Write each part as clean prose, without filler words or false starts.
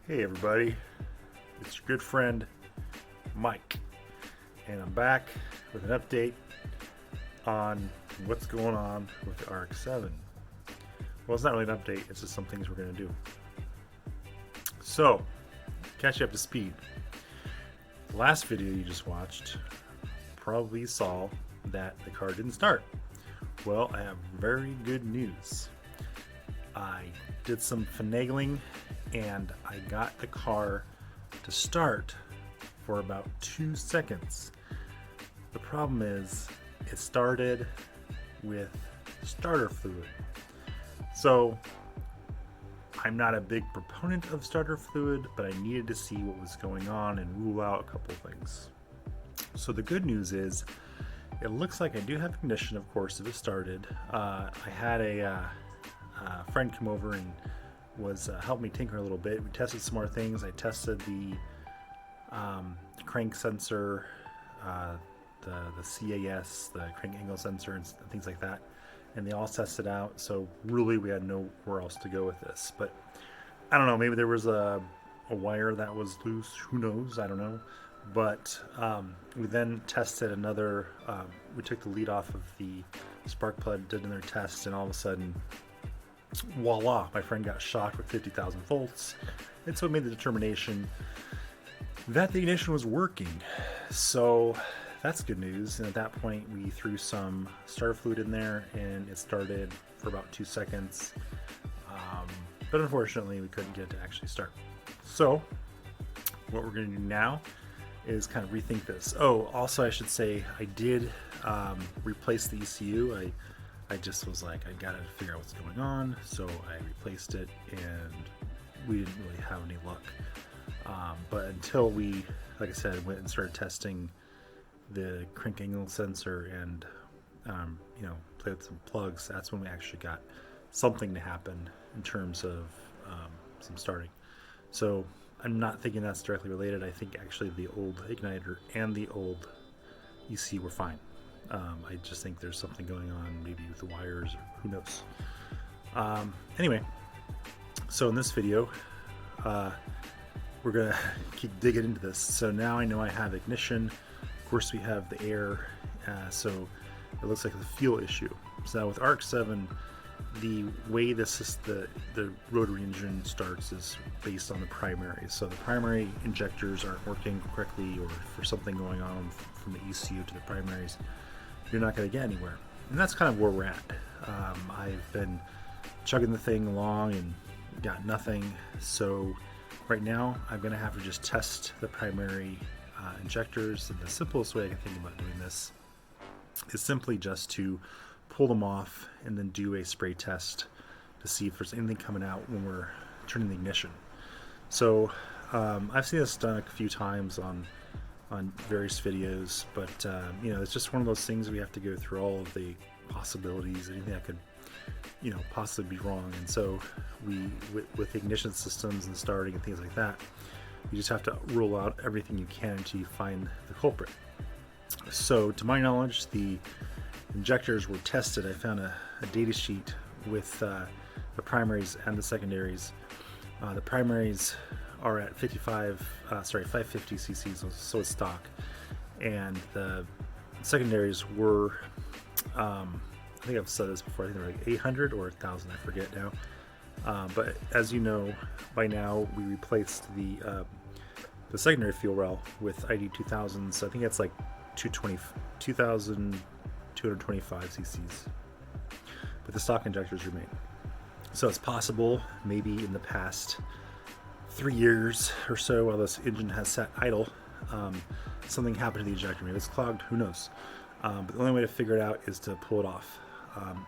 Hey everybody, it's your good friend Mike, and I'm back with an update on what's going on with the RX7. Well, it's not really an update, it's just some things we're going to do. So, catch you up to speed. The last video you just watched probably saw that the car didn't start. Well, I have very good news. I did some finagling and I got the car to start for about 2 seconds. The problem is it started with starter fluid. So I'm not a big proponent of starter fluid, but I needed to see what was going on and rule out a couple things. So the good news is it looks like I do have ignition, of course, if it started. I had a friend come over and was helped me tinker a little bit. We tested some more things. I tested the crank sensor, the CAS, the crank angle sensor, and things like that, and they all tested out. So really, we had nowhere else to go with this. But I don't know. Maybe there was a wire that was loose. Who knows? I don't know. But we then tested another. We took the lead off of the spark plug, did another test, and all of a sudden, voila, my friend got shocked with 50,000 volts. And so it made the determination that the ignition was working. So that's good news. And at that point, we threw some starter fluid in there and it started for about 2 seconds. But unfortunately, we couldn't get it to actually start. So what we're going to do now is kind of rethink this. Oh, also I should say I did replace the ECU. I just was like, I gotta figure out what's going on, so I replaced it, and we didn't really have any luck. But until we, like I said, went and started testing the crank angle sensor and played with some plugs, that's when we actually got something to happen in terms of some starting. So I'm not thinking that's directly related. I think actually the old igniter and the old ECU were fine. I just think there's something going on maybe with the wires or who knows. Anyway, so in this video, we're gonna keep digging into this. So now I know I have ignition. Of course we have the air, so it looks like a fuel issue. So now with RX7, the way the rotary engine starts is based on the primary. So the primary injectors aren't working correctly, or for something going on from the ECU to the primaries, you're not going to get anywhere. And that's kind of where we're at. I've been chugging the thing along and got nothing. So right now I'm going to have to just test the primary injectors. And the simplest way I can think about doing this is simply just to pull them off and then do a spray test to see if there's anything coming out when we're turning the ignition. So I've seen this done a few times on various videos, but it's just one of those things we have to go through all of the possibilities, anything that could possibly be wrong. And so with ignition systems and starting and things like that, you just have to rule out everything you can until you find the culprit. So to my knowledge, the injectors were tested. I found a data sheet with the primaries and the secondaries. The primaries are at 550 cc's, so it's stock, and the secondaries were, I think I've said this before, I think they're like 800 or 1,000, I forget now. But as you know, by now we replaced the secondary fuel rail with ID 2000, so I think that's like 2,225 cc's. But the stock injectors remain. So it's possible, maybe in the past 3 years or so, while this engine has sat idle, something happened to the injector. Maybe it's clogged, who knows. But the only way to figure it out is to pull it off.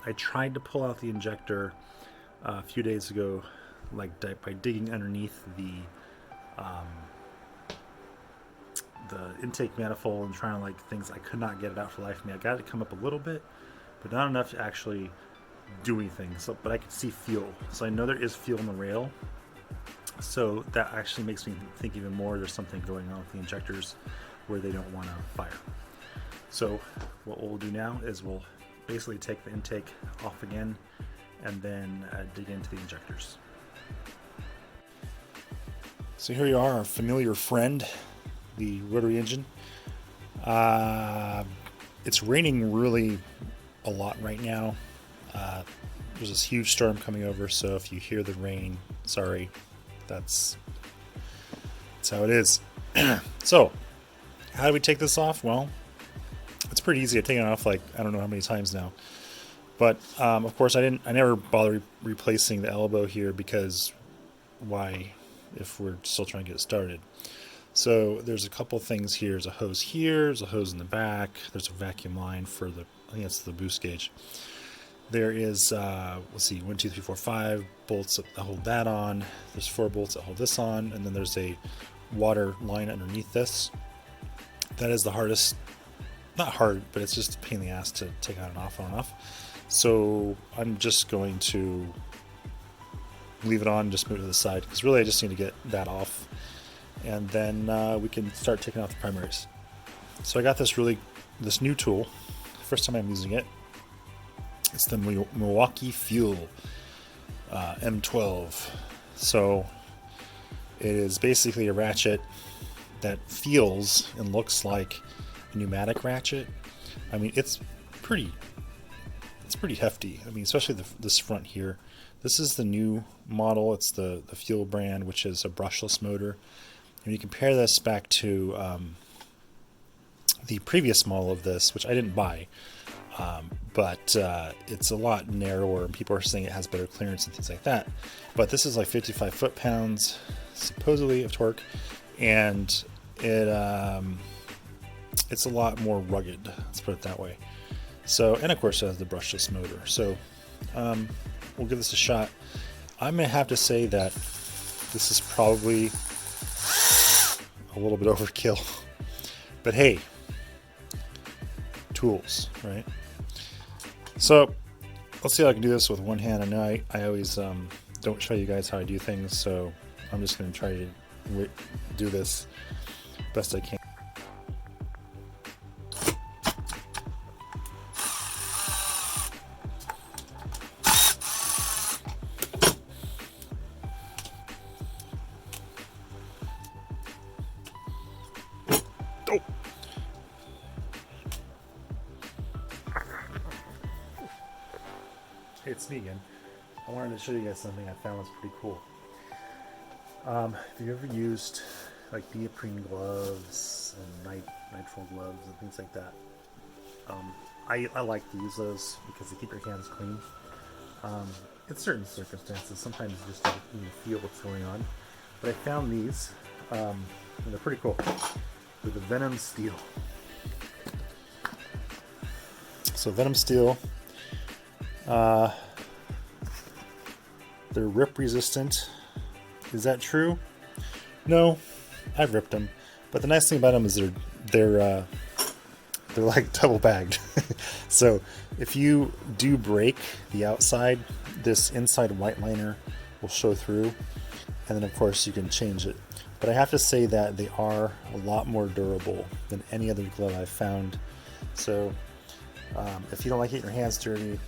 I tried to pull out the injector a few days ago, like by digging underneath the intake manifold and trying to things. I could not get it out for the life of me. I got it to come up a little bit, but not enough to actually do anything. So, but I could see fuel, so I know there is fuel in the rail. So that actually makes me think even more there's something going on with the injectors where they don't want to fire. So what we'll do now is we'll basically take the intake off again and then dig into the injectors. So here you are, our familiar friend, the rotary engine. It's raining really a lot right now. There's this huge storm coming over, so if you hear the rain, sorry, that's how it is. So, how do we take this off? Well, it's pretty easy. I've taken it off like I don't know how many times now. But of course, I never bother replacing the elbow here because why? If we're still trying to get it started. So there's a couple things here. There's a hose here. There's a hose in the back. There's a vacuum line for I think that's the boost gauge. There is, let's see, 1, 2, 3, 4, 5 bolts that hold that on. There's 4 bolts that hold this on, and then there's a water line underneath this. That is the hardest, not hard, but it's just a pain in the ass to take on and off, on and off. So I'm just going to leave it on and just move it to the side, because really I just need to get that off, and then we can start taking off the primaries. So I got this new tool. First time I'm using it. It's the Milwaukee Fuel M12. So it is basically a ratchet that feels and looks like a pneumatic ratchet. I mean, it's pretty hefty. I mean, especially this front here. This is the new model. It's the Fuel brand, which is a brushless motor. And you compare this back to the previous model of this, which I didn't buy. But it's a lot narrower, and people are saying it has better clearance and things like that. But this is like 55 foot-pounds, supposedly, of torque, and it's a lot more rugged. Let's put it that way. So, and of course, it has the brushless motor. So, we'll give this a shot. I'm gonna have to say that this is probably a little bit overkill, but hey, tools, right? So let's see how I can do this with one hand. I know I always don't show you guys how I do things, so I'm just going to try to do this best I can. Oh. Hey, it's me again. I wanted to show you guys something I found was pretty cool. Have you ever used like neoprene gloves and nitrile gloves and things like that? I like to use those because they keep your hands clean. In certain circumstances, sometimes you just don't even feel what's going on. But I found these, and they're pretty cool. They're the Venom Steel. So Venom Steel. They're rip resistant. Is that true? No, I've ripped them. But the nice thing about them is they're like double bagged. So if you do break the outside, this inside white liner will show through, and then of course you can change it. But I have to say that they are a lot more durable than any other glove I've found. So if you don't like getting your hands dirty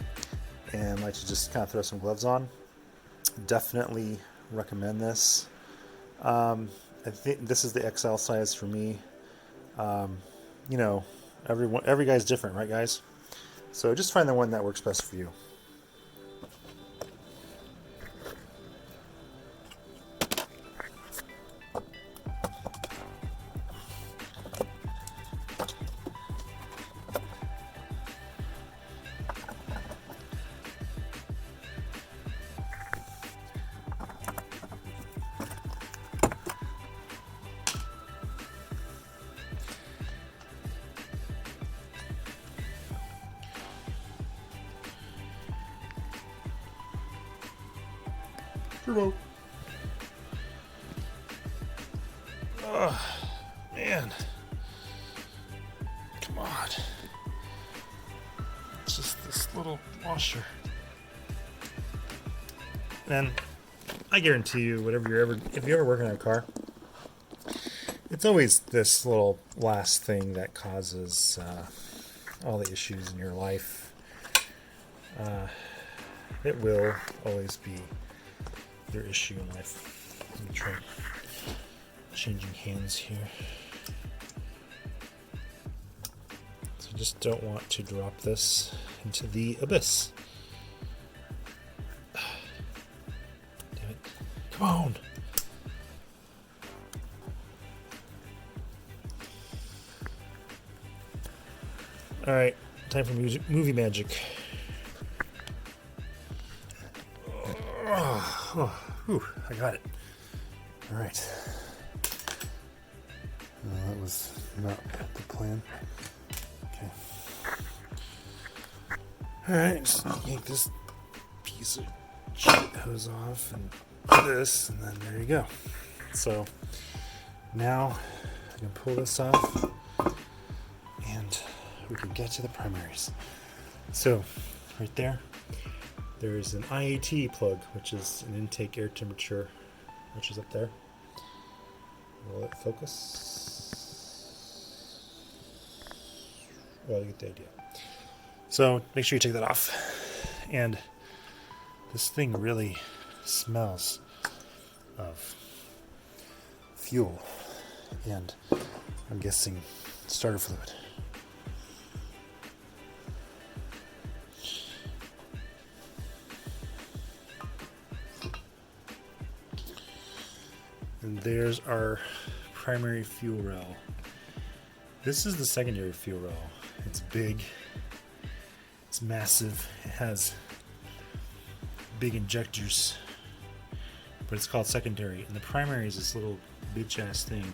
and like to just kind of throw some gloves on, definitely recommend this. I think this is the XL size for me. You know, every guy's different, right, guys? So just find the one that works best for you. Turbo. Oh, man. Come on. It's just this little washer. And I guarantee you, if you're ever working on a car, it's always this little last thing that causes all the issues in your life. It will always be your issue in life. Let me try. changing hands here. So I just don't want to drop this into the abyss. Damn it. Come on! Alright, time for movie magic. Whew, I got it. Alright. That was not the plan. Okay. Alright, just yank this piece of shit hose off and this, and then there you go. So now I can pull this off and we can get to the primaries. So right there, there's an IAT plug, which is an intake air temperature, which is up there. Will it focus? Well, you get the idea. So make sure you take that off. And this thing really smells of fuel and I'm guessing starter fluid. And there's our primary fuel rail. This is the secondary fuel rail. It's big, it's massive, it has big injectors, but it's called secondary. And the primary is this little bitch ass thing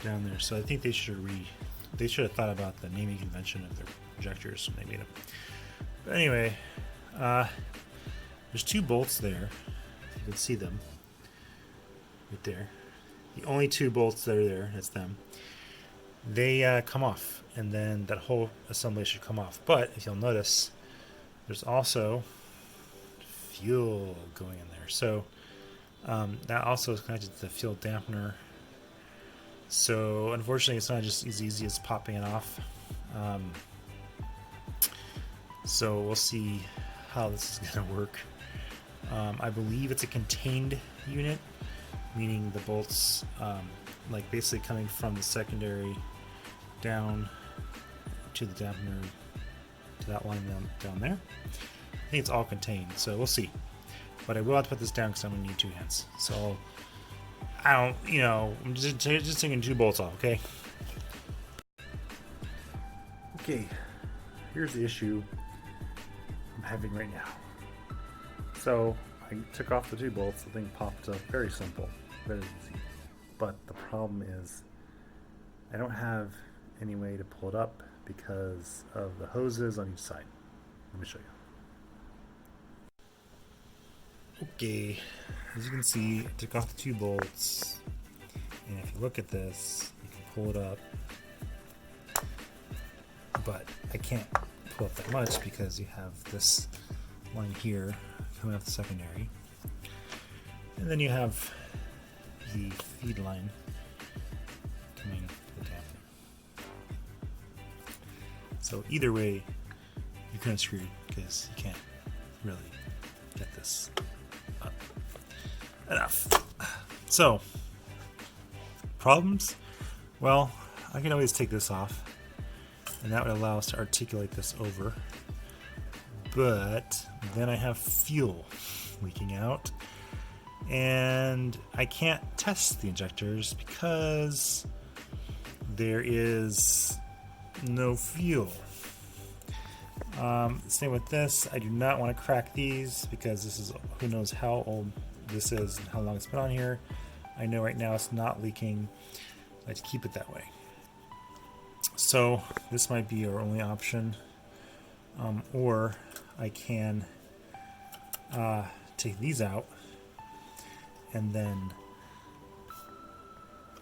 down there. So I think they should have thought about the naming convention of their injectors when they made them. But anyway, there's two bolts there. You can see them. Right there. The only two bolts that are there, that's them. They come off, and then that whole assembly should come off. But if you'll notice, there's also fuel going in there. So that also is connected to the fuel dampener. So unfortunately, it's not just as easy as popping it off. So we'll see how this is going to work. I believe it's a contained unit, meaning the bolts like basically coming from the secondary down to the dampener to that line down there. I think it's all contained, so we'll see. But I will have to put this down because I'm going to need two hands. So I'm just taking two bolts off, okay? Okay, here's the issue I'm having right now. So I took off the two bolts, the thing popped up. Very simple, very easy. But the problem is I don't have any way to pull it up because of the hoses on each side. Let me show you. Okay, as you can see, I took off the two bolts, and if you look at this, you can pull it up, but I can't pull up that much because you have this line here coming off the secondary, and then you have the feed line coming to the dampener. So either way, you're kind of screwed because you can't really get this up enough. So, problems? Well, I can always take this off, and that would allow us to articulate this over. But then I have fuel leaking out, and I can't test the injectors because there is no fuel. Same with this. I do not want to crack these because this is who knows how old this is and how long it's been on here. I know right now it's not leaking. I like to keep it that way. So this might be our only option, or I can take these out, and then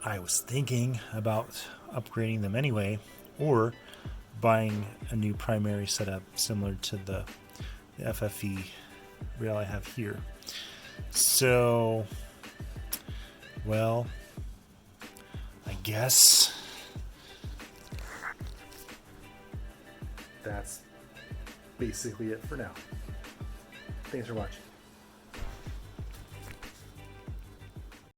I was thinking about upgrading them anyway, or buying a new primary setup similar to the FFE rail I have here. So, well, I guess that's basically it for now. Thanks for watching.